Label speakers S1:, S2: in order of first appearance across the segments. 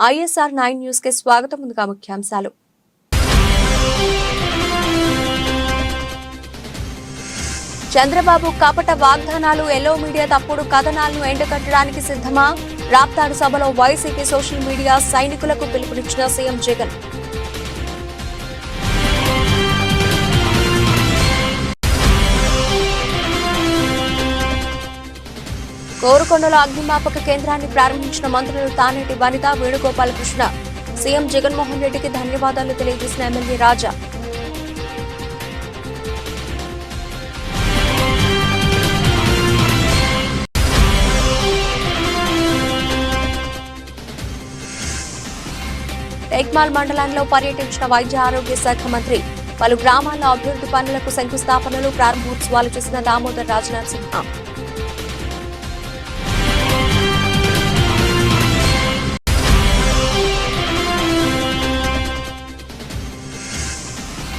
S1: ISR 9 news కి స్వాగతం. ముందుగా ముఖ్యాంశాలు. చంద్రబాబు కపట వాగ్దానాలు, ఎల్లో మీడియా తప్పుడు కథనాలను ఎండగట్టడానికి సిద్ధమా? రాప్తాడు సభలో వైసీపీ సోషల్ మీడియా సైనికులకు పిలుపునిచ్చిన సీఎం జగన్. కోరుకొండలో అగ్నిమాపక కేంద్రాన్ని ప్రారంభించిన మంత్రులు తానేటి వనిత, వేణుగోపాలకృష్ణ. సీఎం జగన్మోహన్ రెడ్డికి ధన్యవాదాలు తెలియజేసిన ఎమ్మెల్యే రాజా. టేక్మాల్ మండలంలో పర్యటించిన వైద్య ఆరోగ్య శాఖ మంత్రి. పలు గ్రామాల్లో అభివృద్ధి పనులకు శంకుస్థాపనలు, ప్రారంభోత్సవాలు చేసిన దామోదర్ రాజనరసింహ.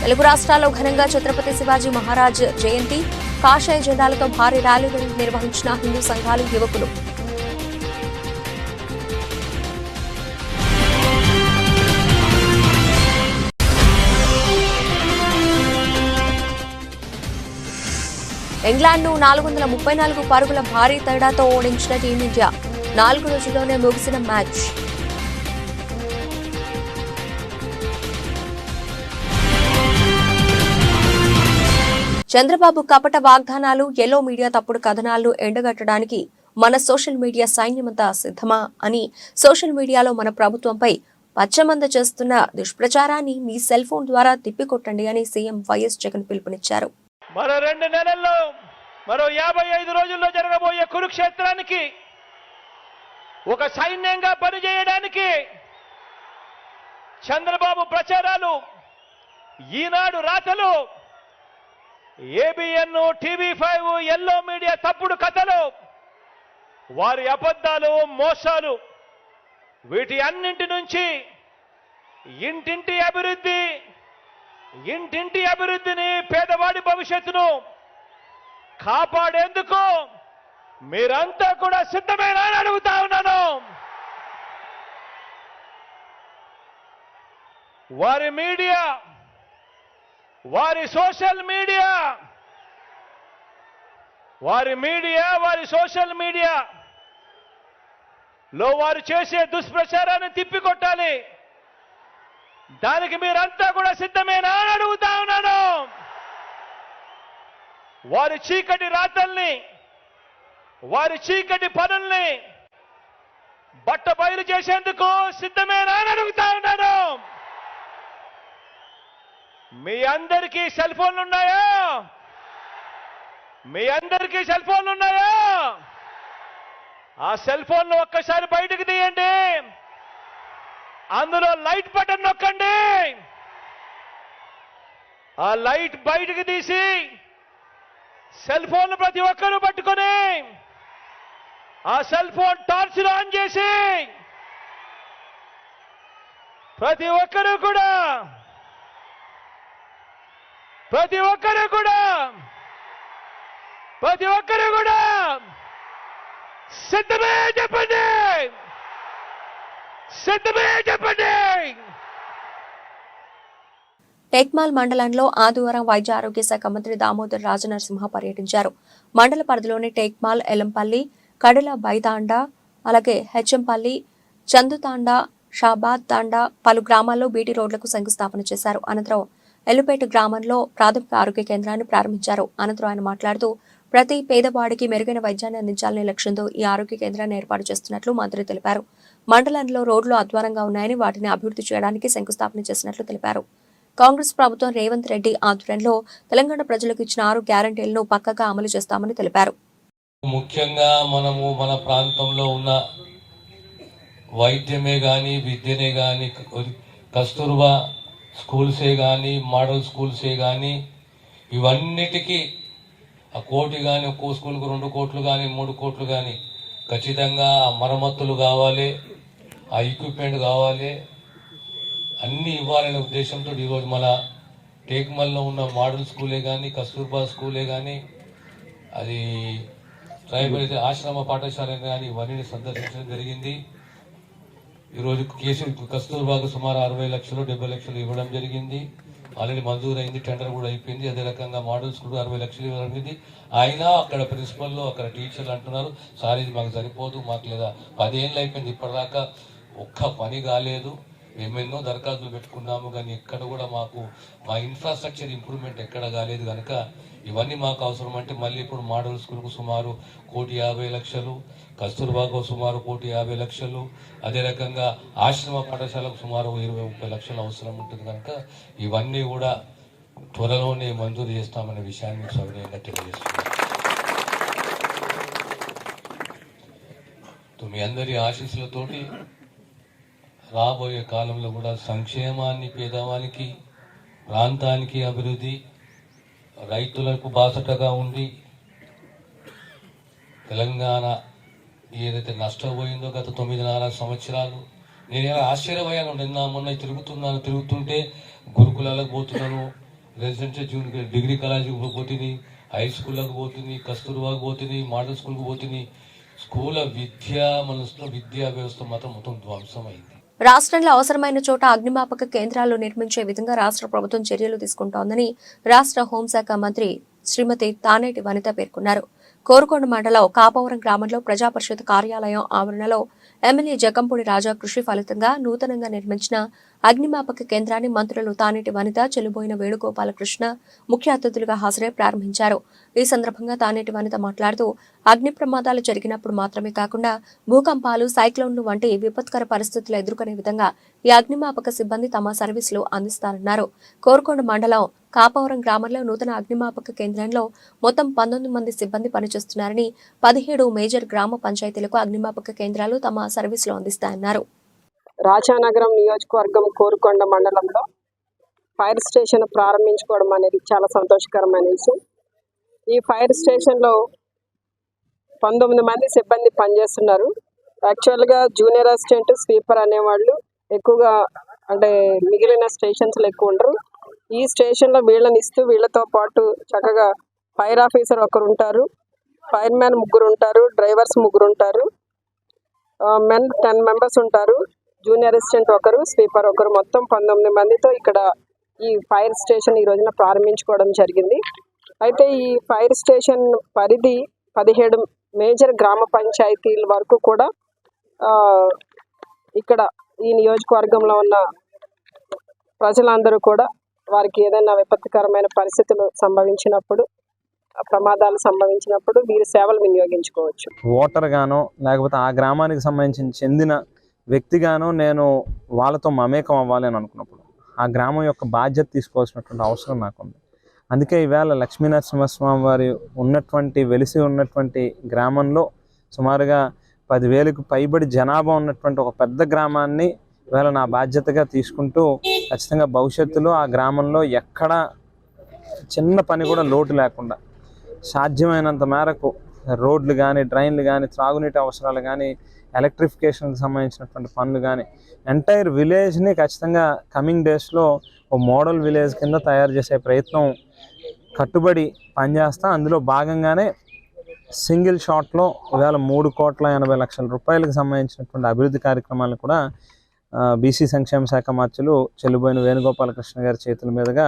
S1: తెలుగు రాష్ట్రాల్లో ఘనంగా ఛత్రపతి శివాజీ మహారాజ్ జయంతి. కాషాయ జెండాలతో భారీ ర్యాలీలను నిర్వహించిన హిందూ సంఘాలు, యువకులు. ఇంగ్లాండ్ను 434 పరుగుల భారీ తేడాతో ఓడించిన టీమిండియా. 4 రోజుల్లోనే ముగిసిన మ్యాచ్. చంద్రబాబు కపట వాగ్దానాలు, ఎల్లో మీడియా తప్పుడు కథనాలను ఎండగట్టడానికి మన సోషల్ మీడియా సైన్యమంతా సిద్ధమా అని సోషల్ మీడియాలో మన ప్రభుత్వంపై పచ్చమంద చేస్తున్న దుష్ప్రచారాన్ని మీ సెల్ ఫోన్ ద్వారా తిప్పికొట్టండి అని సీఎం వైఎస్ జగన్ పిలుపునిచ్చారు.
S2: మరో 2 నెలల్లో, మరో 55 రోజుల్లో జరగబోయే కురుక్షేత్రానికి ఒక సైన్యంగా పనిచేయడానికి చంద్రబాబు ప్రచారాలు, ఈనాడు రాతలు, ABN, TV5, ఎల్లో మీడియా తప్పుడు కథలు, వారి అబద్ధాలు, మోసాలు, వీటి అన్నింటి నుంచి ఇంటింటి అభివృద్ధిని, పేదవాడి భవిష్యత్తును కాపాడేందుకు మీరంతా కూడా సిద్ధమేనా అని అడుగుతా ఉన్నాను. వారి మీడియా, వారి సోషల్ మీడియా, వారి సోషల్ మీడియా లో వారు చేసే దుష్ప్రచారాన్ని తిప్పికొట్టాలి. దానికి మీరంతా కూడా సిద్ధమేనా అని అడుగుతా ఉన్నాను. వారి చీకటి రాతల్ని, వారి చీకటి పనుల్ని బట్టబయలు చేసేందుకు సిద్ధమేనా అని అడుగుతా ఉన్నాను. మీ అందరికీ సెల్ ఫోన్లు ఉన్నాయా? మీ అందరికీ సెల్ ఫోన్లు ఉన్నాయా? ఆ సెల్ ఫోన్లు ఒక్కసారి బయటకు తీయండి. అందులో లైట్ బటన్ నొక్కండి. ఆ లైట్ బయటకు తీసి సెల్ ఫోన్లు ప్రతి ఒక్కరూ పట్టుకొని ఆ సెల్ ఫోన్ టార్చ్లు ఆన్ చేసి ప్రతి ఒక్కరూ కూడా సిద్ధమే చెప్పండి.
S1: టేక్మాల్ మండలంలో ఆదివారం వైద్య ఆరోగ్య శాఖ మంత్రి దామోదర్ రాజనరసింహ పర్యటించారు. మండల పరిధిలోని టేక్మాల్, ఎలంపల్లి, కడల బైతాండా, అలాగే హెచ్ఎంపల్లి, చందుతాండా, షాబాద్ తాండా పలు గ్రామాల్లో బీటీ రోడ్లకు శంకుస్థాపన చేశారు. అనంతరం ఎల్లుపేట గ్రామంలో ప్రాథమిక ఆరోగ్య కేంద్రాన్ని ప్రారంభించారు. అనంతరం ఆయన మాట్లాడుతూ ప్రతి పేదవాడికి మెరుగైన వైద్యాన్ని అందించాలనే లక్ష్యంతో ఈ ఆరోగ్య కేంద్రాన్ని ఏర్పాటు చేస్తున్నట్లు మంత్రి తెలిపారు. మండలంలో రోడ్లు అధ్వానంగా ఉన్నాయని వాటిని అభివృద్ధి చేయడానికి శంకుస్థాపన చేసినట్లు తెలిపారు. కాంగ్రెస్ ప్రభుత్వం రేవంత్ రెడ్డి ఆధ్వర్యంలో తెలంగాణ ప్రజలకు ఇచ్చిన 6 గ్యారంటీలను పక్కగా అమలు చేస్తామని తెలిపారు.
S3: ముఖ్యంగా మనము మన ప్రాంతంలో ఉన్న వైద్యమే గాని, విద్యనే గాని, కస్తూర్బా స్కూల్సే కానీ, మోడల్ స్కూల్సే కానీ, ఇవన్నిటికీ ఆ కోటి కానీ, ఒక్కో స్కూల్కు 2 కోట్లు కానీ, 3 కోట్లు కానీ ఖచ్చితంగా మరమ్మతులు కావాలి, ఆ ఎక్విప్మెంట్ కావాలి, అన్నీ ఇవ్వాలనే ఉద్దేశంతో ఈరోజు మన టేక్మల్లో ఉన్న మోడల్ స్కూలే కానీ, కస్తూర్బా స్కూలే కానీ, అది ట్రైబల్ ఆశ్రమ పాఠశాల కానీ ఇవన్నీ సందర్శించడం జరిగింది. ఈరోజు కేసు కస్తూర్బాకు సుమారు 60 లక్షలు 70 లక్షలు ఇవ్వడం జరిగింది. ఆల్రెడీ మంజూరైంది, టెండర్ కూడా అయిపోయింది. అదే రకంగా మోడల్ స్కూల్ 60 లక్షలు ఇవ్వడం జరిగింది. అయినా అక్కడ ప్రిన్సిపల్ అక్కడ టీచర్లు అంటున్నారు, సార్ ఇది మాకు సరిపోదు, మాకు లేదా 10 ఏళ్ళు అయిపోయింది ఇప్పటిదాకా ఒక్క పని కాలేదు, మేమెన్నో దరఖాస్తులు పెట్టుకున్నాము కానీ ఎక్కడ కూడా మా ఇన్ఫ్రాస్ట్రక్చర్ ఇంప్రూవ్మెంట్ ఎక్కడ కాలేదు. కనుక ఇవన్నీ మాకు అవసరం. అంటే మళ్ళీ ఇప్పుడు మోడల్ స్కూల్కు సుమారు 1,50,00,000, కస్తూర్బాకు సుమారు 1,50,00,000, అదే రకంగా ఆశ్రమ పాఠశాలకు సుమారు 20-30 లక్షలు అవసరం ఉంటుంది. కనుక ఇవన్నీ కూడా త్వరలోనే మంజూరు చేస్తామనే విషయాన్ని సవినయంగా తెలియజేస్తున్నాను. మీ అందరి ఆశీస్సులతోటి రాబోయే కాలంలో కూడా సంక్షేమాన్ని, పేదవానికి, ప్రాంతానికి అభివృద్ధి, రైతులకు బాసటగా ఉండి తెలంగాణ ఏదైతే నష్టపోయిందో గత 9.5 సంవత్సరాలు, నేను ఆశ్చర్యపోయాను. మొన్న తిరుగుతుంటే గురుకులాలకు పోతున్నాను, రెసిడెన్షియల్ జూనియర్ డిగ్రీ కాలేజీకి పోతుంది, హై స్కూళ్ళకు పోతుంది, కస్తూర్బాకు పోతుంది, మోడల్ స్కూల్కి పోతుంది. స్కూల్ మనసులో విద్యా వ్యవస్థ మాత్రం మొత్తం ధ్వంసమైంది.
S1: రాష్ట్రంలో అవసరమైన చోట అగ్నిమాపక కేంద్రాలు నిర్మించే విధంగా రాష్ట్ర ప్రభుత్వం చర్యలు తీసుకుంటోందని రాష్ట్ర హోంశాఖ మంత్రి శ్రీమతి తానేటి వనిత పేర్కొన్నారు. కోరుకొండ మండలం కాపవరం గ్రామంలో ప్రజాపరిషత్ కార్యాలయం ఆవరణలో ఎమ్మెల్యే జకంపూడి రాజా కృషి ఫలితంగా నూతనంగా నిర్మించిన అగ్నిమాపక కేంద్రాన్ని మంత్రులు తానేటి వనిత, చెల్లుబోయిన వేణుగోపాలకృష్ణ ముఖ్య అతిథులుగా హాజరై ప్రారంభించారు. ఈ సందర్భంగా తానేటి వనిత మాట్లాడుతూ అగ్ని ప్రమాదాలు జరిగినప్పుడు మాత్రమే కాకుండా భూకంపాలు, సైక్లోన్లు వంటి విపత్కర పరిస్థితులు ఎదుర్కొనే విధంగా ఈ అగ్నిమాపక సిబ్బంది తమ సర్వీసులు అందిస్తారన్నారు. కోరుకొండ మండలం కాపవరం గ్రామంలో నూతన అగ్నిమాపక కేంద్రంలో మొత్తం 19 మంది సిబ్బంది పనిచేస్తున్నారని, 17 మేజర్ గ్రామ పంచాయతీలకు అగ్నిమాపక కేంద్రాలు తమ సర్వీసులు అందిస్తాయన్నారు.
S4: రాజానగరం నియోజకవర్గం కోరుకొండ మండలంలో ఫైర్ స్టేషన్ ప్రారంభించుకోవడం అనేది చాలా సంతోషకరమైన విషయం. ఈ ఫైర్ స్టేషన్లో 19 మంది సిబ్బంది పనిచేస్తున్నారు. యాక్చువల్గా జూనియర్ అసిస్టెంట్, స్వీపర్ అనేవాళ్ళు ఎక్కువగా, అంటే మిగిలిన స్టేషన్స్లో ఎక్కువ ఉండరు. ఈ స్టేషన్లో వీళ్ళని ఇస్తూ వీళ్ళతో పాటు చక్కగా ఫైర్ ఆఫీసర్ ఒకరు ఉంటారు, ఫైర్ మ్యాన్ 3 ఉంటారు, డ్రైవర్స్ 3 ఉంటారు, మెన్ 10 మెంబర్స్ ఉంటారు, జూనియర్ అసిస్టెంట్ ఒకరు, స్వీపర్ ఒకరు, మొత్తం 19 మందితో ఇక్కడ ఈ ఫైర్ స్టేషన్ ఈ రోజున ప్రారంభించుకోవడం జరిగింది. అయితే ఈ ఫైర్ స్టేషన్ పరిధి 17 మేజర్ గ్రామ పంచాయతీల వరకు కూడా ఇక్కడ ఈ నియోజకవర్గంలో ఉన్న ప్రజలందరూ కూడా వారికి ఏదైనా విపత్కరమైన పరిస్థితులు సంభవించినప్పుడు, ప్రమాదాలు సంభవించినప్పుడు వీరి సేవలు వినియోగించుకోవచ్చు.
S5: ఓటర్ గానో లేకపోతే ఆ గ్రామానికి సంబంధించిన చెందిన వ్యక్తిగానో నేను వాళ్ళతో మమేకం అవ్వాలి అని అనుకున్నప్పుడు ఆ గ్రామం యొక్క బాధ్యత తీసుకోవాల్సినటువంటి అవసరం నాకుంది. అందుకే ఈవేళ లక్ష్మీనరసింహస్వామి వారి వెలిసి ఉన్నటువంటి గ్రామంలో సుమారుగా 10,000కు పైబడి జనాభా ఉన్నటువంటి ఒక పెద్ద గ్రామాన్ని ఈవేళ నా బాధ్యతగా తీసుకుంటూ ఖచ్చితంగా భవిష్యత్తులో ఆ గ్రామంలో ఎక్కడ చిన్న పని కూడా లోటు లేకుండా సాధ్యమైనంత మేరకు రోడ్లు కానీ, డ్రైన్లు కానీ, త్రాగునీటి అవసరాలు కానీ, ఎలక్ట్రిఫికేషన్కి సంబంధించినటువంటి పనులు కానీ ఎంటైర్ విలేజ్ని ఖచ్చితంగా కమింగ్ డేస్లో ఓ మోడల్ విలేజ్ కింద తయారు చేసే ప్రయత్నం కట్టుబడి పనిచేస్తా. అందులో భాగంగానే సింగిల్ షాట్లో ఇవాళ 3,80,00,000 రూపాయలకు సంబంధించినటువంటి అభివృద్ధి కార్యక్రమాలను కూడా బీసీ సంక్షేమ శాఖ మంత్రులు చెల్లుబోయిన వేణుగోపాలకృష్ణ గారి చేతుల మీదుగా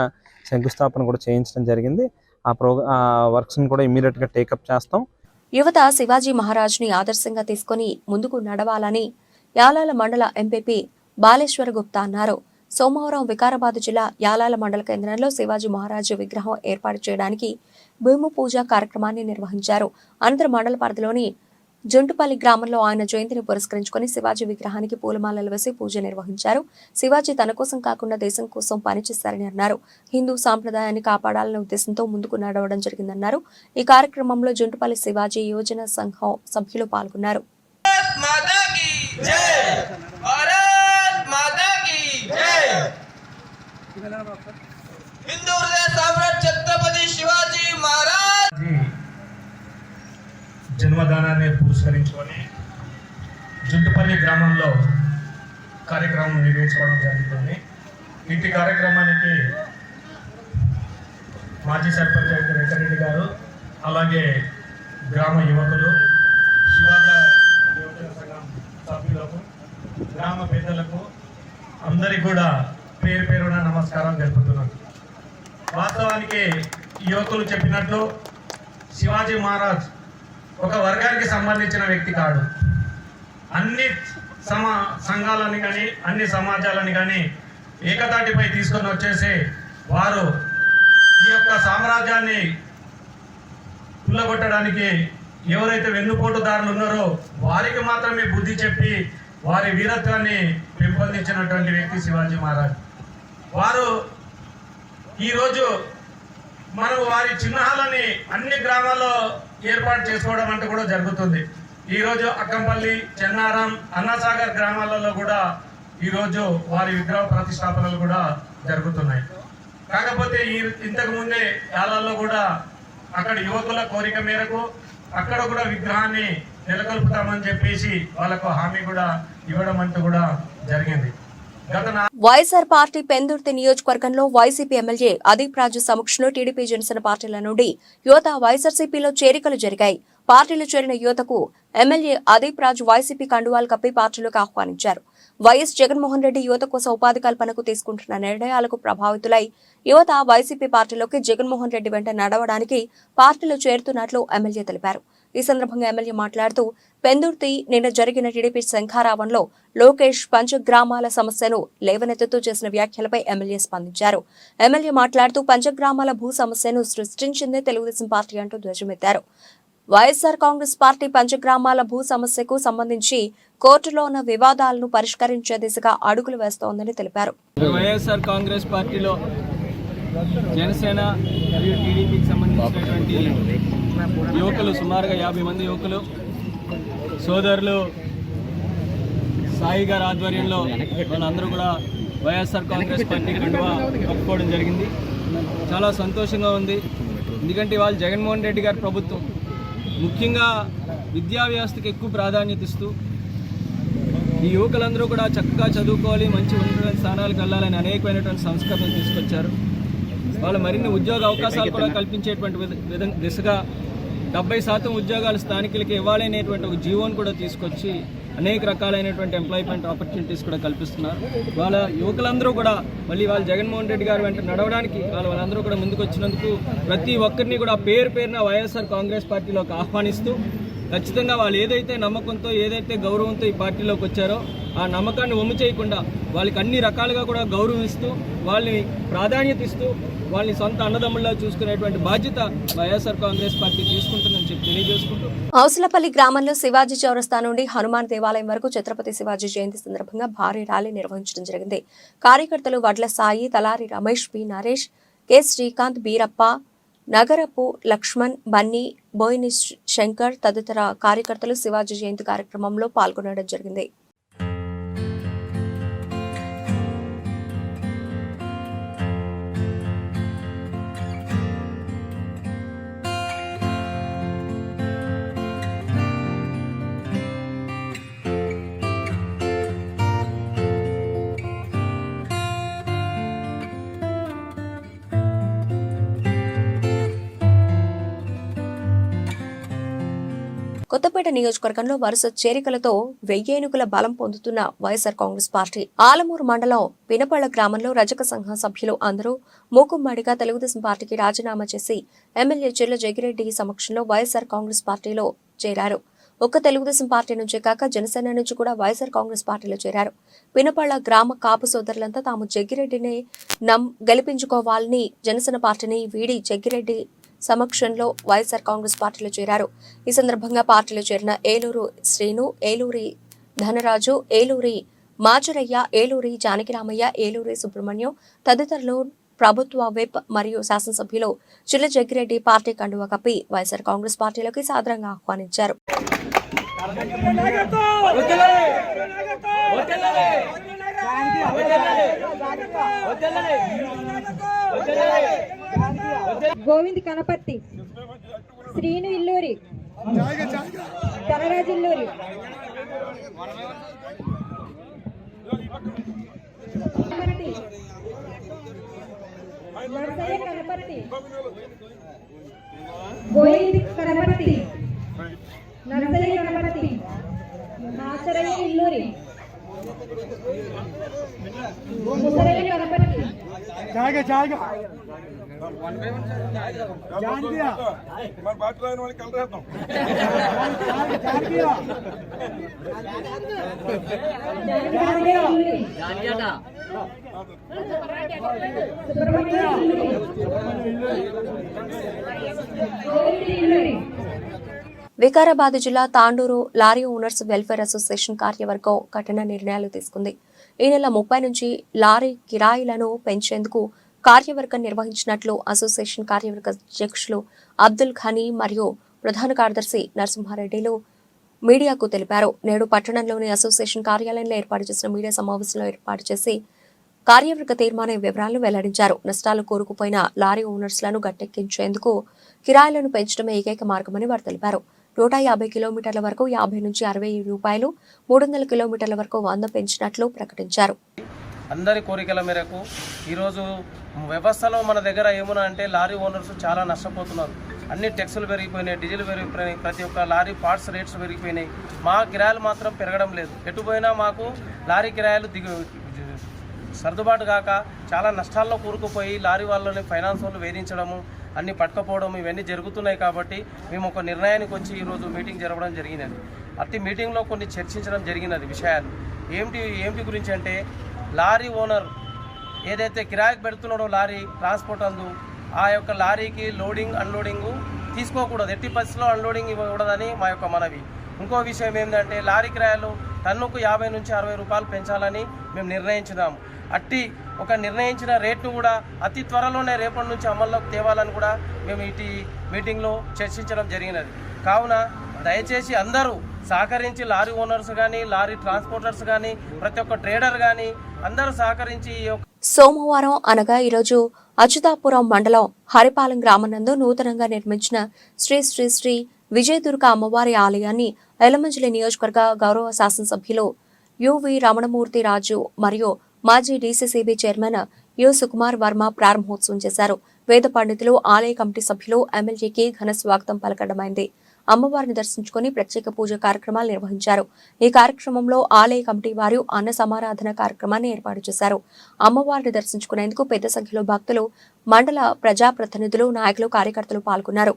S5: శంకుస్థాపన కూడా చేయించడం జరిగింది. ఆ వర్క్స్ని కూడా ఇమీడియట్గా టేకప్ చేస్తాం.
S1: యువత శివాజీ మహారాజ్ని ఆదర్శంగా తీసుకుని ముందుకు నడవాలని యాలాల మండల ఎంపీపీ బాలేశ్వర గుప్తా అన్నారు. సోమవారం వికారాబాద్ జిల్లా యాలాల మండల కేంద్రంలో శివాజీ మహారాజ్ విగ్రహం ఏర్పాటు చేయడానికి భూమి పూజ కార్యక్రమాన్ని నిర్వహించారు. అనంతరం మండల పరిధిలోని జుంటుపల్లి గ్రామంలో ఆయన జయంతిని పురస్కరించుకుని శివాజీ విగ్రహానికి పూలమాలలు వేసి పూజ నిర్వహించారు. శివాజీ తన కోసం కాకుండా దేశం కోసం పనిచేశారని అన్నారు. హిందూ సాంప్రదాయాన్ని కాపాడాలనే ఉద్దేశంతో ముందుకు నడవడం జరిగిందన్నారు. ఈ కార్యక్రమంలో జుంటుపల్లి శివాజీ యువజన సంఘం సభ్యులు పాల్గొన్నారు.
S6: జన్మదినాన్ని పురస్కరించుకొని జుంటుపల్లి గ్రామంలో కార్యక్రమం నిర్వహించుకోవడం జరుగుతుంది. ఇట్టి కార్యక్రమానికి మాజీ సర్పంచ్ వెంకరెడ్డి గారు, అలాగే గ్రామ యువకులు, శివాజీ యువజన సంఘం సభ్యులకు, గ్రామ పెద్దలకు అందరికీ కూడా పేరు పేరున నమస్కారం తెలుపుతున్నాను. వాస్తవానికి యువకులు చెప్పినట్లు శివాజీ మహారాజ్ ఒక వర్గానికి సంబంధించిన వ్యక్తి కాడు. అన్ని సంఘాలని కానీ అన్ని సమాజాలని కానీ ఏకతాటిపై తీసుకొని వచ్చేసి వారు ఈ యొక్క సామ్రాజ్యాన్ని కుల్లగొట్టడానికి ఎవరైతే వెన్నుపోటుదారులు ఉన్నారో వారికి మాత్రమే బుద్ధి చెప్పి వారి వీరత్వాన్ని పెంపొందించినటువంటి వ్యక్తి శివాజీ మహారాజ్. వారు ఈరోజు మనం వారి చిహ్నాలని అన్ని గ్రామాల్లో ఏర్పాటు చేసుకోవడం అంటే కూడా జరుగుతుంది. ఈరోజు అక్కంపల్లి, చెన్నారం, అన్నాసాగర్ గ్రామాలలో కూడా ఈరోజు వారి విగ్రహ ప్రతిష్టాపనలు కూడా జరుగుతున్నాయి. కాకపోతే ఇంతకు ముందే యాలాల్లో కూడా అక్కడ యువకుల కోరిక మేరకు అక్కడ కూడా విగ్రహాన్ని నెలకొల్పుతామని చెప్పేసి వాళ్ళకు హామీ కూడా ఇవ్వడం అంటూ కూడా జరిగింది.
S1: వైఎస్ఆర్ పార్టీ పెందుర్తి నియోజకవర్గంలో వైసీపీ ఎమ్మెల్యే అదీప్ రాజు సమక్షంలో టీడీపీ, జనసేన పార్టీల నుండి యువత వైఎస్ఆర్సీపీలో చేరికలు జరిగాయి. పార్టీలో చేరిన యువతకు ఎమ్మెల్యే అదీప్ రాజు వైసీపీ కండువాలు కప్పి పార్టీలోకి ఆహ్వానించారు. వైఎస్ జగన్మోహన్ రెడ్డి యువత కోసం ఉపాధి కల్పనకు తీసుకుంటున్న నిర్ణయాలకు ప్రభావితులై యువత వైసీపీ పార్టీలోకి జగన్మోహన్ రెడ్డి వెంట నడవడానికి పార్టీలో చేరుతున్నట్లు ఎమ్మెల్యే తెలిపారు. ఈ సందర్భంగా ఎమ్మెల్యే మాట్లాడుతూ పెందుర్తి నిన్న జరిగిన టీడీపీ శంఖారావంలో లోకేష్ పంచగ్రామాల సమస్యను లేవనెత్తుతూ చేసిన వ్యాఖ్యలపై ఎమ్మెల్యే స్పందించారు. ఎమ్మెల్యే మాట్లాడుతూ పంచగ్రామాల భూ సమస్యను సృష్టించిందే తెలుగుదేశం పార్టీ అంటూ ధ్వజమెత్తారు. వైఎస్ఆర్ కాంగ్రెస్ పార్టీ పంచగ్రామాల భూ సమస్యకు సంబంధించి కోర్టులో ఉన్న వివాదాలను పరిష్కరించే దిశగా అడుగులు వేస్తోందని తెలిపారు.
S7: వైఎస్ఆర్ కాంగ్రెస్ పార్టీలో జనసేన మరియు టీడీపీకి సంబంధించినటువంటి యువకులు సుమారుగా 50 మంది యువకులు సోదరులు సాయి గారి ఆధ్వర్యంలో వాళ్ళందరూ కూడా వైఎస్ఆర్ కాంగ్రెస్ పార్టీ కండువా కప్పుకోవడం జరిగింది. చాలా సంతోషంగా ఉంది. ఎందుకంటే వాళ్ళు జగన్మోహన్ రెడ్డి గారి ప్రభుత్వం ముఖ్యంగా విద్యా వ్యవస్థకి ఎక్కువ ప్రాధాన్యత ఇస్తూ ఈ యువకులందరూ కూడా చక్కగా చదువుకోవాలి, మంచి ఉన్నత స్థానాలకు వెళ్ళాలని అనేకమైనటువంటి సంస్కరణలు తీసుకొచ్చారు. వాళ్ళు మరిన్ని ఉద్యోగ అవకాశాలు కూడా కల్పించేటువంటి దిశగా 70% ఉద్యోగాలు స్థానికులకి ఇవ్వాలి అనేటువంటి ఒక జీవోను కూడా తీసుకొచ్చి అనేక రకాలైనటువంటి ఎంప్లాయ్మెంట్ ఆపర్చునిటీస్ కూడా కల్పిస్తున్నారు. వాళ్ళ యువకులందరూ కూడా మళ్ళీ వాళ్ళు జగన్మోహన్ రెడ్డి గారు వెంట నడవడానికి వాళ్ళందరూ కూడా ముందుకు వచ్చినందుకు ప్రతి ఒక్కరిని కూడా పేరున వైఎస్ఆర్ కాంగ్రెస్ పార్టీలోకి ఆహ్వానిస్తూ ఖచ్చితంగా వాళ్ళు ఏదైతే నమ్మకంతో ఏదైతే గౌరవంతో ఈ పార్టీలోకి వచ్చారో ఆ నమ్మకాన్ని వమ్ము చేయకుండా వాళ్ళకి అన్ని రకాలుగా కూడా గౌరవిస్తూ వాళ్ళని ప్రాధాన్యత ఇస్తూ వాళ్ళని సొంత అన్నదమ్ముల్లా చూసుకునేటువంటి బాధ్యత వైఎస్ఆర్ కాంగ్రెస్ పార్టీ తీసుకుంటుందని చెప్పి తెలియజేసుకుంటూ
S1: హౌసలపల్లి గ్రామంలో శివాజీ చౌరస్తా నుండి హనుమాన్ దేవాలయం వరకు ఛత్రపతి శివాజీ జయంతి సందర్భంగా భారీ ర్యాలీ నిర్వహించడం జరిగింది. కార్యకర్తలు వడ్ల సాయి, తలారి రమేష్, బి నరేష్, కె శ్రీకాంత్, బీరప్ప, నగరపు లక్ష్మణ్, బన్నీ, బోయిని శంకర్ తదితర కార్యకర్తలు శివాజీ జయంతి కార్యక్రమంలో పాల్గొనడం జరిగింది. కొత్తపేట నియోజకవర్గంలో వరుస చేరికలతో 1000 ఏనుగుల బలం పొందుతున్న వైఎస్ఆర్ కాంగ్రెస్ పార్టీ ఆలమూరు మండలం పినపళ్ల గ్రామంలో రజక సంఘ సభ్యులు అందరూ మూకుమ్మడిగా తెలుగుదేశం పార్టీకి రాజీనామా చేసి ఎమ్మెల్యే చిర్ల జగిరెడ్డి సమక్షంలో వైఎస్ఆర్ కాంగ్రెస్ పార్టీలో చేరారు. ఒక్క తెలుగుదేశం పార్టీ నుంచే కాక జనసేన నుంచి కూడా వైఎస్ఆర్ కాంగ్రెస్ పార్టీలో చేరారు. పినపళ్ల గ్రామ కాపు సోదరులంతా తాము జగ్గిరెడ్డిని గెలిపించుకోవాలని జనసేన పార్టీని వీడి జగ్గిరెడ్డి సమక్షంలో వైఎస్ఆర్ కాంగ్రెస్ పార్టీలో చేరారు. ఈ సందర్భంగా పార్టీలో చేరిన ఏలూరు శ్రీను, ఏలూరి ధనరాజు, ఏలూరి మాచరయ్య, ఏలూరి జానకిరామయ్య, ఏలూరి సుబ్రహ్మణ్యం తదితరులు ప్రభుత్వ విప్ మరియు శాసనసభ్యులు చిల్ల జగ్గిరెడ్డి పార్టీ కండువా కప్పి వైఎస్ఆర్ కాంగ్రెస్ పార్టీలోకి సాదరంగా ఆహ్వానించారు.
S8: గోవింద్ కనపర్తి, శ్రీను ఇల్లూరి, ధనరాజు ఇల్లూరి, నర్సయ్య కనపర్తి, గోవింద్ కనపర్తి, నర్సయ్య కనపర్తి, మాచరయ్య ఇల్లూరి, ముసరయ్య కనపర్తి
S1: వికారాబాద్ జిల్లా Tandur lorry owners welfare association కార్యవర్గం కఠిన నిర్ణయాలు తీసుకుంది. ఈ నెల 30 నుంచి లారీ కిరాయిలను పెంచేందుకు కార్యవర్గం నిర్వహించినట్లు అసోసియేషన్ కార్యవర్గ అధ్యక్షులు అబ్దుల్ ఖనీ మరియు ప్రధాన కార్యదర్శి నరసింహారెడ్డిలు మీడియాకు తెలిపారు. నేడు పట్టణంలోని అసోసియేషన్ కార్యాలయంలో ఏర్పాటు చేసిన మీడియా సమావేశంలో ఏర్పాటు చేసి కార్యవర్గ తీర్మానం వివరాలను వెల్లడించారు. నష్టాలు కూరుకుపోయిన లారీ ఓనర్స్లను గట్టెక్కించేందుకు కిరాయిలను పెంచడమే ఏకైక మార్గమని వారు తెలిపారు. 150 కిలోమీటర్ల వరకు 50 నుంచి 60 రూపాయలు, 300 కిలోమీటర్ల వరకు 100 పెంచినట్లు ప్రకటించారు.
S7: అందరి కోరికల మేరకు ఈరోజు వ్యవస్థలో మన దగ్గర ఏమున్నా అంటే లారీ ఓనర్స్ చాలా నష్టపోతున్నారు. అన్ని ట్యాక్సులు పెరిగిపోయినాయి, డీజిల్ పెరిగిపోయినాయి, ప్రతి ఒక్క లారీ పార్ట్స్ రేట్స్ పెరిగిపోయినాయి. మా కిరాయిలు మాత్రం పెరగడం లేదు. ఎటు పోయినా మాకు లారీ కిరాయిలు సర్దుబాటు కాక చాలా నష్టాల్లో కూరుకుపోయి లారీ వాళ్ళని ఫైనాన్స్ వాళ్ళు వేధించడము, అన్ని పట్టుకపోవడం ఇవన్నీ జరుగుతున్నాయి. కాబట్టి మేము ఒక నిర్ణయానికి వచ్చి ఈరోజు మీటింగ్ జరగడం జరిగినది. అట్టి మీటింగ్లో కొన్ని చర్చించడం జరిగినది విషయాలు. ఏమిటి గురించి అంటే, లారీ ఓనర్ ఏదైతే కిరాయికి పెడుతున్నాడో లారీ ట్రాన్స్పోర్ట్ అందు, ఆ యొక్క లారీకి లోడింగ్ అన్లోడింగ్ తీసుకోకూడదు, ఎట్టి పరిస్థితుల్లో అన్లోడింగ్ ఇవ్వకూడదని మా యొక్క మనవి. ఇంకో విషయం ఏంటంటే, లారీ కిరాయిలు టన్నుకు 50 నుంచి 60 రూపాయలు పెంచాలని మేము నిర్ణయించినాము. అట్టి ఒక నిర్ణయించిన రేట్ను కూడా అతి త్వరలోనే రేపటి నుంచి అమల్లోకి తేవాలని కూడా మేము ఇటు మీటింగ్లో చర్చించడం జరిగినది. కావున దయచేసి అందరూ సహకరించి, లారీ ఓనర్స్ కానీ, లారీ ట్రాన్స్పోర్టర్స్ కానీ, ప్రతి ఒక్క ట్రేడర్ కానీ అందరూ సహకరించి
S1: సోమవారం అనగా ఈరోజు అచ్యుతాపురం మండలం హరిపాలెం గ్రామనందు నూతనంగా నిర్మించిన శ్రీ శ్రీ శ్రీ విజయదుర్గ అమ్మవారి ఆలయాన్ని ఎలమంచిలి నియోజకవర్గ గౌరవ శాసనసభ్యులు యువి రమణమూర్తి రాజు మరియు మాజీ DCCB chairman you Sukumar Varma ప్రారంభోత్సవం చేశారు. వేద పండితులు, ఆలయ కమిటీ సభ్యులు ఎమ్మెల్యేకి ఘన స్వాగతం పలకడమైంది. అమ్మవారిని దర్శించుకుని ప్రత్యేక పూజ కార్యక్రమాలు నిర్వహించారు. ఈ కార్యక్రమంలో ఆలయ కమిటీ వారు అన్న సమారాధన కార్యక్రమాన్ని ఏర్పాటు చేశారు. అమ్మవారిని దర్శించుకునేందుకు పెద్ద సంఖ్యలో భక్తులు, మండల ప్రజాప్రతినిధులు, నాయకులు, కార్యకర్తలు పాల్గొన్నారు.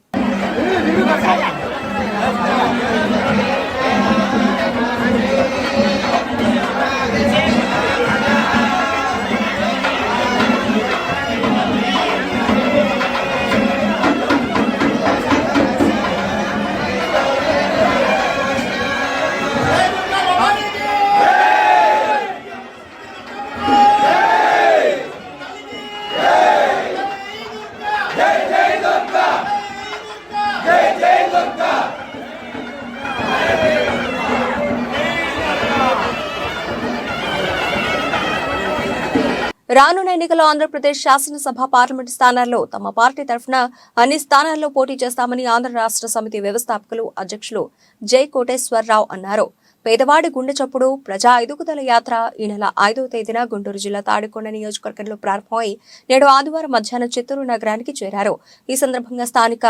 S1: రానున్న ఎన్నికల్లో ఆంధ్రప్రదేశ్ శాసనసభ, పార్లమెంటు స్థానాల్లో తమ పార్టీ తరఫున అన్ని స్థానాల్లో పోటీ చేస్తామని ఆంధ్ర రాష్ట్ర సమితి వ్యవస్థాపకులు, అధ్యక్షులు జై కోటేశ్వరరావు అన్నారు. పేదవాడి గుండె చప్పుడు ప్రజా ఎదుగుదల యాత్ర ఈ నెల 5వ తేదీన గుంటూరు జిల్లా తాడికొండ నియోజకవర్గంలో ప్రారంభమై నేడు ఆదివారం మధ్యాహ్నం చిత్తూరు నగరానికి చేరారు. ఈ సందర్భంగా స్థానిక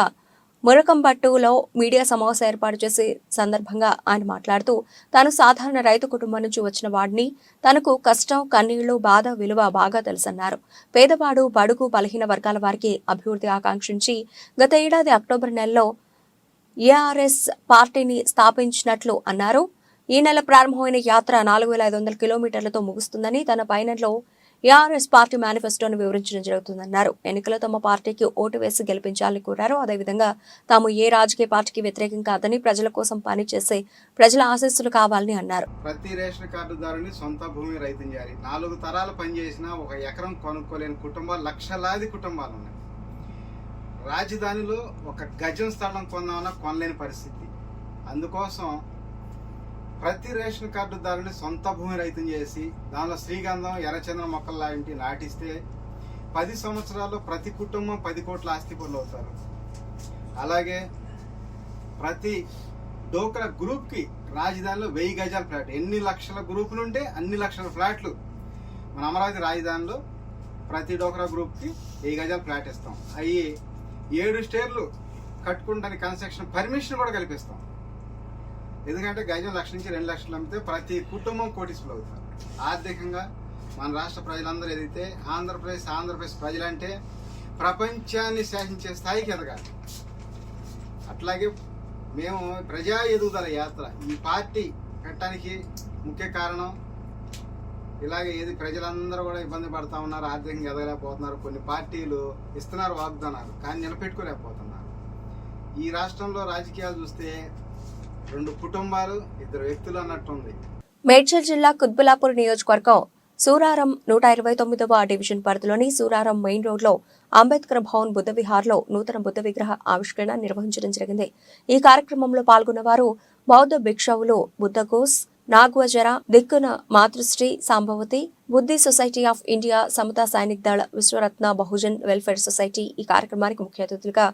S1: మురకంబట్టులో మీడియా సమావేశం ఏర్పాటు చేసే సందర్భంగా ఆయన మాట్లాడుతూ, తాను సాధారణ రైతు కుటుంబం నుంచి వచ్చిన వాడిని, తనకు కష్టం, కన్నీళ్లు, బాధ విలువ బాగా తెలుసన్నారు. పేదవాడు, బడుగు, బలహీన వర్గాల వారికి అభివృద్ధి ఆకాంక్షించి గత ఏడాది అక్టోబర్ నెలలో ఏఆర్ఎస్ పార్టీని స్థాపించినట్లు అన్నారు. ఈ నెల ప్రారంభమైన యాత్ర 4500 కిలోమీటర్లతో ముగుస్తుందని, తన పయనంలో ఏఆర్ఎస్ పార్టీ మేనిఫెస్టోను వివరించడం జరుగుతుందన్నారు. ఎన్నికల్లో తమ పార్టీకి ఓటు వేసి గెలిపించాలని కోరారు. అదేవిధంగా తాము ఏ రాజకీయ పార్టీకి వ్యతిరేకం కాదని, ప్రజల కోసం పనిచేసే ప్రజల ఆశీస్సులు కావాలని అన్నారు.
S9: ప్రతి రేషన్ కార్డుదారుని సొంత భూమి రైతు చేయాలి. 4 తరాలు పనిచేసినా 1 ఎకరం కొనుక్కోలేని కుటుంబాలు, లక్షలాది కుటుంబాలు ఉన్నాయి. రాజధానిలో 1 గజం స్థలం కొందామన్నా కొనలేని పరిస్థితి. అందుకోసం ప్రతి రేషన్ కార్డుదారుని సొంత భూమి రైతుని చేసి దానిలో శ్రీగంధం, ఎర్రచంద్ర మొక్కలు లాంటి నాటిస్తే 10 సంవత్సరాల్లో ప్రతి కుటుంబం 10 కోట్ల ఆస్తి పనులు అవుతారు. అలాగే ప్రతి డోక్రా గ్రూప్కి రాజధానిలో 1000 గజాల ఫ్లాట్, ఎన్ని లక్షల గ్రూపులు ఉంటే అన్ని లక్షల ఫ్లాట్లు మన అమరావతి రాజధానిలో ప్రతి డోక్రా గ్రూప్కి 1000 గజాల ఫ్లాట్ ఇస్తాం. అవి 7 స్టేర్లు కట్టుకుంటానికి కన్స్ట్రక్షన్ పర్మిషన్ కూడా కల్పిస్తాం. ఎందుకంటే గజం 1 లక్ష నుంచి 2 లక్షలు అమ్మితే ప్రతి కుటుంబం కోటీసులు అవుతారు. ఆర్థికంగా మన రాష్ట్ర ప్రజలందరూ ఎదిగితే ఆంధ్రప్రదేశ్ ప్రజలంటే ప్రపంచాన్ని శాసించే స్థాయికి ఎదగాలి. అట్లాగే మేము ప్రజా ఎదుగుదల యాత్ర ఈ పార్టీ పెట్టడానికి ముఖ్య కారణం ఇలాగే ప్రజలందరూ కూడా ఇబ్బంది పడతా ఉన్నారు, ఆర్థికంగా ఎదగలేకపోతున్నారు. కొన్ని పార్టీలు ఇస్తున్నారు వాగ్దానాలు, కానీ నిలబెట్టుకోలేకపోతున్నారు. ఈ రాష్ట్రంలో రాజకీయాలు చూస్తే 2 కుటుంబాలు 2 వ్యక్తులు అన్నట్టుంది.
S1: మేడ్చల్ జిల్లా కుత్బులాపూర్ నియోజకవర్గం సూరారం 129వ డివిజన్ పరిధిలోని సూరారం మెయిన్ రోడ్లో అంబేద్కర్ భవన్ బుద్ధ విహార్లో నూతన బుద్ధ విగ్రహ ఆవిష్కరణ నిర్వహించడం జరిగింది. ఈ కార్యక్రమంలో పాల్గొన్న వారు బౌద్ధ భిక్షువులు బుద్ధఘోష్, నాగ్వజర, దిక్కున Matrushri Sambavati, Buddhist society of India, Samata Sainik Dal, Vishwaratna Bahujan welfare society ఈ కార్యక్రమానికి ముఖ్య అతిథులుగా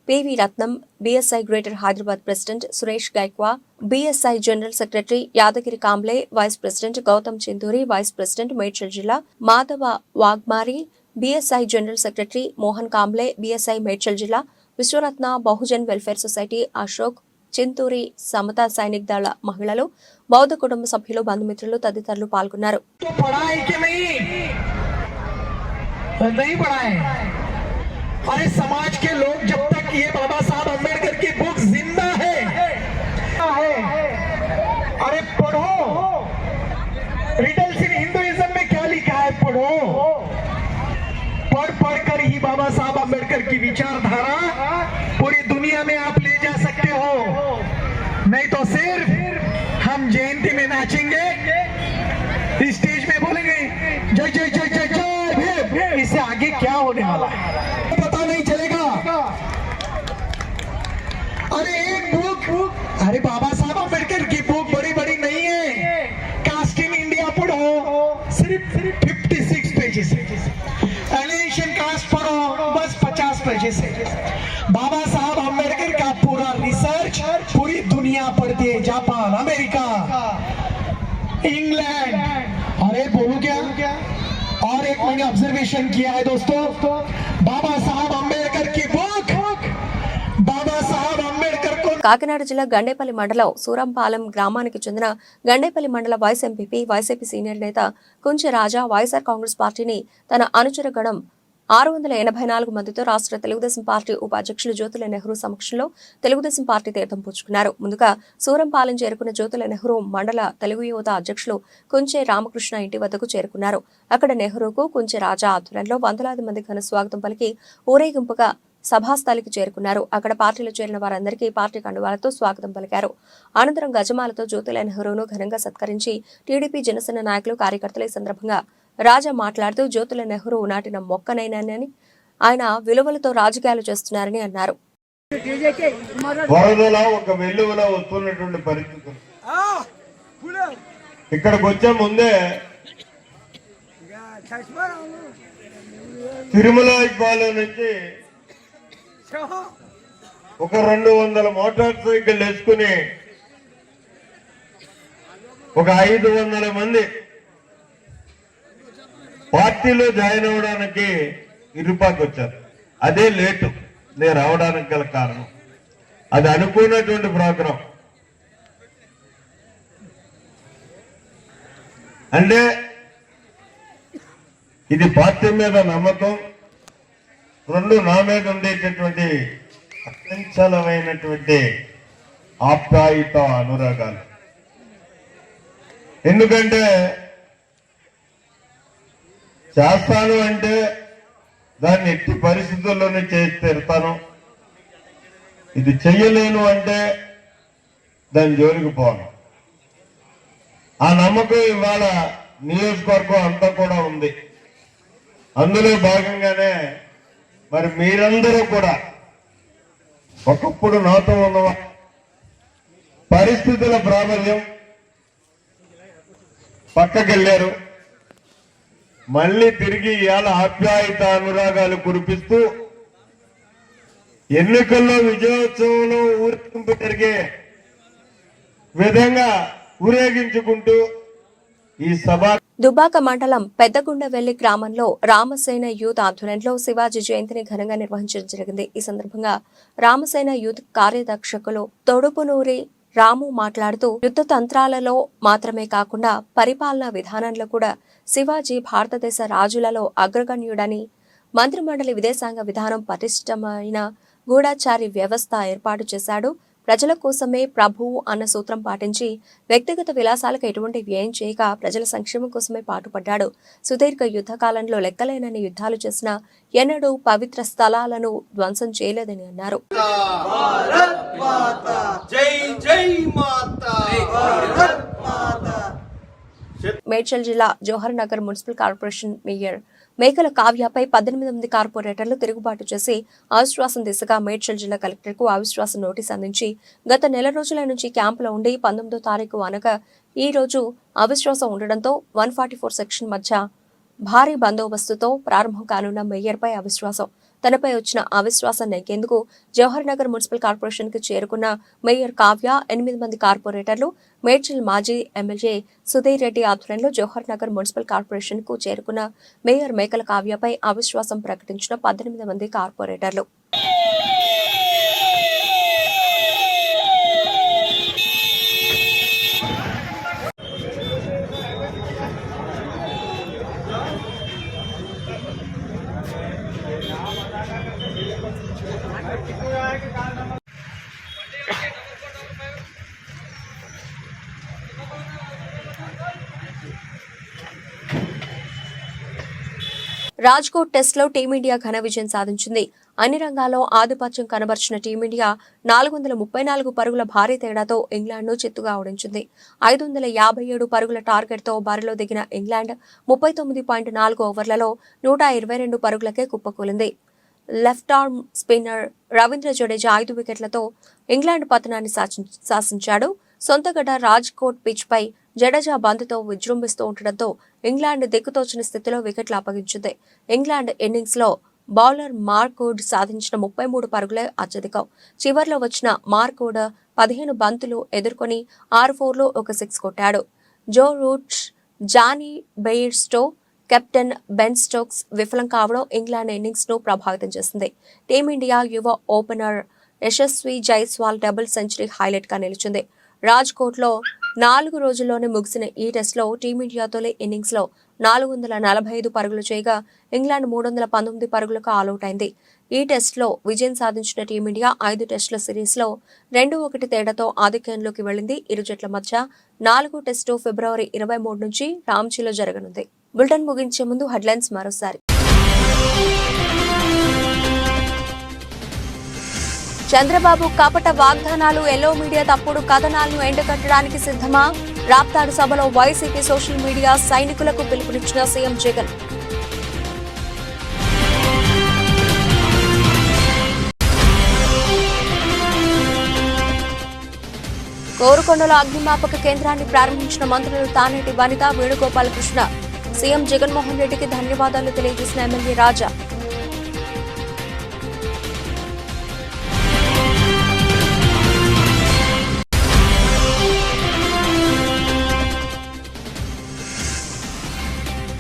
S1: PV Ratnam, BSI greater Hyderabad president Suresh Gaikwad, BSI general secretary Yadagiri Kamble, vice president Gautam Chinduri, vice president Medchal జిల్లా Madhava Waghmari, BSI general secretary Mohan Kamble, BSI Medchal జిల్లా విశ్వరత్న బహుజన్ వెల్ఫేర్ సొసైటీ అశోక్ చింతూరి, సమతా సైనిక్ దళ మహిళలు, బౌద్ధ కుటుంబ సభ్యులు, బంధుమిత్రులు తదితరులు పాల్గొన్నారు.
S10: अरे समाज के लोग जब तक ये बाबा साहब अम्बेडकर की बुक जिंदा है अरे पढ़ो, रिडल्स इन हिंदुइज्म में क्या लिखा है पढ़ो, पढ़ कर ही बाबा साहब अम्बेडकर की विचारधारा पूरी दुनिया में आप ले जा सकते हो. नहीं तो सिर्फ हम जयंती में नाचेंगे, स्टेज में बोलेंगे जय जय जय जय जय, इससे आगे क्या होने वाला है पता नहीं चलेगा. अरे एक बुक, अरे बाबा साहब अम्बेडकर की बुक बड़ी बड़ी नहीं है. कास्ट इन इंडिया पढ़ो, सिर्फ 56 पेजेस. एलियनेशन कास्ट पढ़ो, बस 50 पेजेस है. बाबा साहब अम्बेडकर का पूरा रिसर्च पूरी दुनिया पढ़ती है, जापान, अमेरिका, इंग्लैंड. अरे बोलूं क्या? और एक मैंने ऑब्जर्वेशन किया है दोस्तों, बाबा साहब अम्बेडकर की बुक, बाबा साहब अम्बेडकर को.
S1: కాకినాడ జిల్లా గండేపల్లి మండలం సూరంపాలెం గ్రామానికి చెందిన గండేపల్లి మండల వైస్ ఎంపీపీ, వైసీపీ సీనియర్ నేత కుంచె రాజా వైఎస్ఆర్ కాంగ్రెస్ పార్టీని తన అనుచర గణం 684 మందితో రాష్ట్ర తెలుగుదేశం పార్టీ ఉపాధ్యక్షులు జ్యోతుల నెహ్రూ సమక్షంలో తెలుగుదేశం పార్టీ తీర్థం పుచ్చుకున్నారు. ముందుగా సూరంపాలెం చేరుకున్న జ్యోతుల నెహ్రూ మండల తెలుగు యువత అధ్యక్షులు కుంచె రామకృష్ణ ఇంటి వద్దకు చేరుకున్నారు. అక్కడ నెహ్రూకు కుంచె రాజా ఆధ్వర్యంలో వందలాది మంది ఘన స్వాగతం పలికి ఊరేగింపుగా సభాస్థలికి చేరుకున్నారు. అక్కడ పార్టీలో చేరిన వారందరికీ పార్టీ కండువాలతో స్వాగతం పలికారు. అనంతరం గజమాలతో జ్యోతుల నెహ్రూను ఘనంగా సత్కరించి టీడీపీ జనసేన నాయకులు, కార్యకర్తలు ఈ సందర్భంగా రాజా మాట్లాడుతూ జ్యోతుల నెహ్రూ నాటిన మొక్కనైనానని, ఆయన విలువలతో రాజకీయాలు చేస్తున్నారని అన్నారు.
S11: వరదలా ఒక వెల్లువలా వస్తున్నటువంటి పరిస్థితులు ఇక్కడికి వచ్చే ముందే తిరుమల ఇబ్బాలో నుంచి ఒక 200 మోటార్ సైకిల్ వేసుకుని ఒక 500 మంది పార్టీలో జాయిన్ అవ్వడానికి ఇరుపాకు వచ్చారు. అదే లేటు నేను రావడానికి గల కారణం. అది అనుకున్నటువంటి ప్రోగ్రాం. అంటే ఇది పార్టీ మీద నమ్మకం, 2 నా మీద ఉండేటటువంటి అత్యంచలమైనటువంటి ఆప్యాయత, అనురాగాలు. ఎందుకంటే చేస్తాను అంటే దాన్ని ఎట్టి పరిస్థితుల్లోనే చేసి తీరుతాను, ఇది చెయ్యలేను అంటే దాని జోలికి పోను. ఆ నమ్మకం ఇవాళ నియోజకవర్గం అంతా కూడా ఉంది. అందులో భాగంగానే మరి మీరందరూ కూడా ఒకప్పుడు నాతో ఉన్న పరిస్థితుల ప్రాబల్యం పక్కకెళ్ళారు. మళ్ళీ తిరిగి ఇవాళ ఆప్యాయత, అనురాగాలు కురిపిస్తూ ఎన్నికల్లో విజయోత్సవంలో ఊరేగింపు జరిగే విధంగా ఊరేగించుకుంటూ ఈ సభ.
S1: దుబ్బాక మండలం పెద్దగుండవెల్లి గ్రామంలో రామసేన యూత్ ఆధ్వర్యంలో శివాజీ జయంతిని ఘనంగా నిర్వహించడం జరిగింది. ఈ సందర్భంగా రామసేన యూత్ కార్యదర్శకులు తొడుపునూరి రాము మాట్లాడుతూ యుద్ధ తంత్రాలలో మాత్రమే కాకుండా పరిపాలనా విధానంలో కూడా శివాజీ భారతదేశ రాజులలో అగ్రగణ్యుడని, మంత్రిమండలి విదేశాంగ విధానం పటిష్టమైన గూఢచారి వ్యవస్థ ఏర్పాటు చేశాడు. ప్రజల కోసమే ప్రభువు అన్న సూత్రం పాటించి వ్యక్తిగత విలాసాలకు ఎటువంటి వ్యయం చేయక ప్రజల సంక్షేమం కోసమే పాటుపడ్డాడు. సుదీర్ఘ యుద్ధ కాలంలో లెక్కలేనన్ని యుద్ధాలు చేసిన ఎన్నడూ పవిత్ర స్థలాలను ధ్వంసం చేయలేదని అన్నారు. మేడ్చల్ జిల్లా జోహర్ నగర్ మున్సిపల్ కార్పొరేషన్ మేయర్ మేకల కావ్యపై 18 మంది కార్పొరేటర్లు తిరుగుబాటు చేసి అవిశ్వాసం దిశగా మేడ్చల్ జిల్లా కలెక్టర్కు అవిశ్వాస నోటీస్ అందించి గత నెల రోజుల నుంచి క్యాంపులో ఉండి 19వ తారీఖు అనగా ఈ రోజు అవిశ్వాసం ఉండడంతో 144 సెక్షన్ మధ్య భారీ బందోబస్తుతో ప్రారంభం కానున్న మేయర్పై అవిశ్వాసం. తనపై వచ్చిన అవిశ్వాసం నెగ్గేందుకు జవహర్ నగర్ మున్సిపల్ కార్పొరేషన్ కు చేరుకున్న మేయర్ కావ్య 8 మంది కార్పొరేటర్లు మేడ్చల్ మాజీ ఎమ్మెల్యే సుధీర్ రెడ్డి ఆధ్వర్యంలో జవహర్ నగర్ మున్సిపల్ కార్పొరేషన్ కు చేరుకున్న మేయర్ మేకల కావ్యపై అవిశ్వాసం ప్రకటించిన 18 మంది కార్పొరేటర్లు. రాజ్కోట్ టెస్ట్లో టీమిండియా ఘన విజయం సాధించింది. అన్ని రంగాల్లో ఆధిపత్యం కనబర్చిన టీమిండియా 434 పరుగుల భారీ తేడాతో ఇంగ్లాండ్ను చిత్తుగా ఓడించింది. 557 పరుగుల టార్గెట్తో బరిలో దిగిన ఇంగ్లాండ్ 39.4 ఓవర్లలో 122 పరుగులకే కుప్పకూలింది. Left arm spinner Ravindra Jadeja 5 వికెట్లతో ఇంగ్లాండ్ పతనాన్ని శాసించాడు. సొంతగడ్డ రాజ్కోట్ పిచ్పై జడేజా బంతితో విజృంభిస్తూ ఉండడంతో ఇంగ్లాండ్ దిక్కుతోచని స్థితిలో వికెట్లు అప్పగించింది. ఇంగ్లాండ్ ఇన్నింగ్స్లో బౌలర్ మార్క్వుడ్ సాధించిన 33 పరుగులే అత్యధికం. చివర్లో వచ్చిన మార్క్వుడ్ 15 బంతులు ఎదుర్కొని 6 4లు 1 6 కొట్టాడు. Joe Root, Jonny Bairstow, captain Ben Stokes విఫలం కావడం ఇంగ్లాండ్ ఇన్నింగ్స్ ను ప్రభావితం చేసింది. టీమిండియా యువ opener Yashasvi Jaiswal double century highlight గా నిలిచింది. రాజ్కోట్లో 4 రోజుల్లోనే ముగిసిన ఈ టెస్ట్లో టీమిండియా తొలి ఇన్నింగ్స్లో 445 పరుగులు చేయగా ఇంగ్లాండ్ 319 పరుగులకు ఆలౌట్ అయింది. ఈ టెస్ట్లో విజయం సాధించిన టీమిండియా 5 టెస్టుల సిరీస్లో 2-1 తేడాతో ఆధిక్యంలోకి వెళ్లింది. ఇరు జట్ల మధ్య 4వ టెస్టు ఫిబ్రవరి 23 నుంచి రాంచీలో జరగనుంది. బులెటిన్ ముగించే ముందు హెడ్లైన్స్ మరోసారి. చంద్రబాబు కపట వాగ్దానాలు, ఎల్లో మీడియా తప్పుడు కథనాలను ఎండకట్టడానికి సిద్ధమా? రాప్తాడు సభలో వైసీపీ సోషల్ మీడియా సైనికులకు పిలుపునిచ్చిన సీఎం జగన్. కోరుకొండలో అగ్నిమాపక కేంద్రాన్ని ప్రారంభించిన మంత్రులు తానేటి వనిత, వేణుగోపాలకృష్ణ. సీఎం జగన్మోహన్ రెడ్డికి ధన్యవాదాలు తెలియజేసిన ఎమ్మెల్యే రాజా.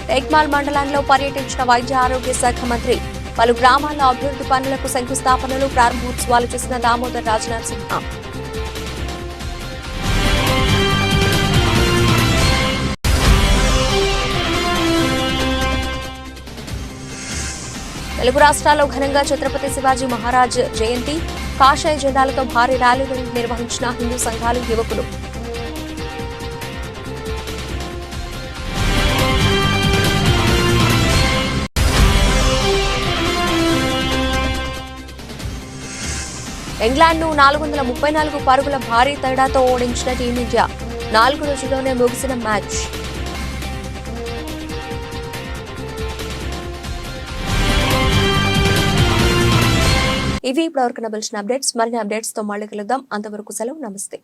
S1: టేక్మాల్ మండలంలో పర్యటించిన వైద్య ఆరోగ్య శాఖ మంత్రి. పలు గ్రామాల్లో అభివృద్ధి పనులకు శంకుస్థాపనలు, ప్రారంభోత్సవాలు చేసిన దామోదర్ రాజనరసింహ. తెలుగు రాష్ట్రాల్లో ఘనంగా ఛత్రపతి శివాజీ మహారాజ్ జయంతి. కాషాయ జెండాలతో భారీ ర్యాలీలు నిర్వహించిన హిందూ సంఘాలు, యువకులు. ఇంగ్లాండ్ను 434 పరుగుల భారీ తేడాతో ఓడించిన టీమిండియా. 4 రోజుల్లోనే ముగిసిన మ్యాచ్. ఇవి ఇప్పటివరకు లభించిన అప్డేట్స్. మరిన్ని అప్డేట్స్ తో మళ్ళీ కలుద్దాం. అంతవరకు సెలవు, నమస్తే.